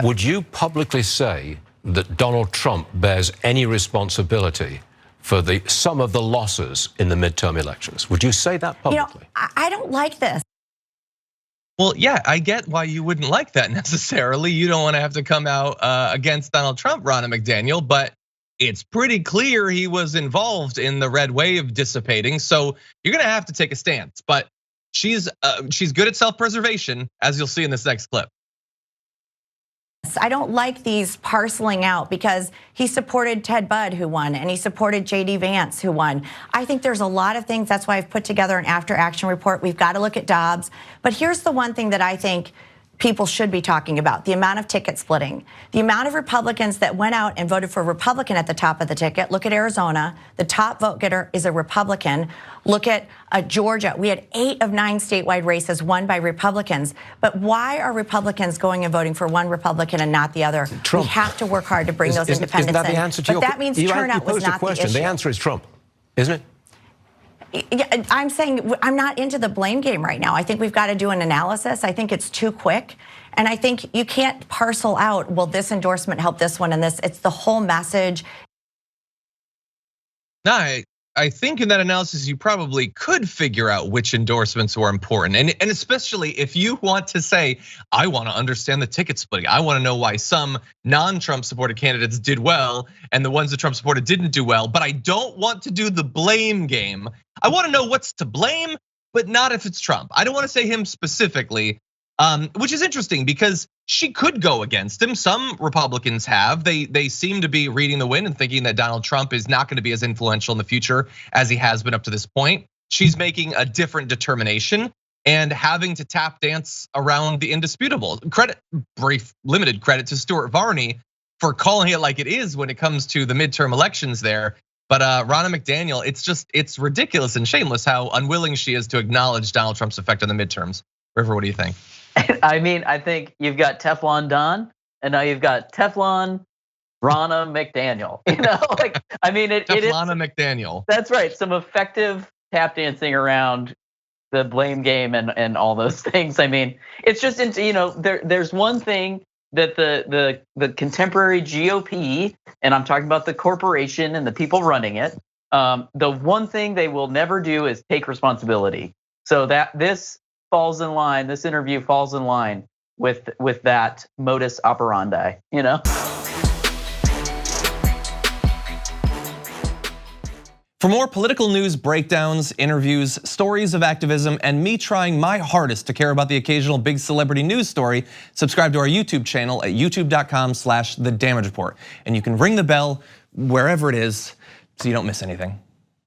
Would you publicly say that Donald Trump bears any responsibility for some of the losses in the midterm elections? Would you say that publicly? I don't like this. Well, yeah, I get why you wouldn't like that necessarily. You don't want to have to come out against Donald Trump, Ronna McDaniel, but it's pretty clear he was involved in the red wave dissipating. So you're gonna have to take a stance. But she's good at self-preservation, as you'll see in this next clip. I don't like these parceling out because he supported Ted Budd, who won, and he supported JD Vance, who won. I think there's a lot of things. That's why I've put together an after action report. We've got to look at Dobbs. But here's the one thing that I think people should be talking about: the amount of ticket splitting, the amount of Republicans that went out and voted for a Republican at the top of the ticket. Look at Arizona. The top vote getter is a Republican. Look at Georgia. We had 8 of 9 statewide races won by Republicans. But why are Republicans going and voting for one Republican and not the other? Trump. We have to work hard to bring those independents isn't that the answer to in. But that means turnout was not the issue. The answer is Trump, isn't it? Yeah, I'm saying I'm not into the blame game right now. I think we've got to do an analysis. I think it's too quick. And I think you can't parcel out, well, this endorsement helped this one and this. It's the whole message. No, I think in that analysis, you probably could figure out which endorsements were important. And especially if you want to say, I want to understand the ticket splitting. I want to know why some non-Trump supported candidates did well and the ones that Trump supported didn't do well. But I don't want to do the blame game. I want to know what's to blame, but not if it's Trump. I don't want to say him specifically, which is interesting because she could go against him. Some Republicans have. They seem to be reading the wind and thinking that Donald Trump is not going to be as influential in the future as he has been up to this point. She's making a different determination and having to tap dance around the indisputable. Limited credit to Stuart Varney for calling it like it is when it comes to the midterm elections there. But Ronna McDaniel, it's ridiculous and shameless how unwilling she is to acknowledge Donald Trump's effect on the midterms. River, what do you think? I mean, I think you've got Teflon Don, and now you've got Teflon Ronna McDaniel. I mean, it is Teflon McDaniel. That's right. Some effective tap dancing around the blame game and all those things. I mean, it's just there's one thing that the contemporary GOP, and I'm talking about the corporation and the people running it, the one thing they will never do is take responsibility. So that this interview falls in line with that modus operandi, For more political news breakdowns, interviews, stories of activism, and me trying my hardest to care about the occasional big celebrity news story, subscribe to our YouTube channel at youtube.com/thedamagereport. And you can ring the bell wherever it is so you don't miss anything.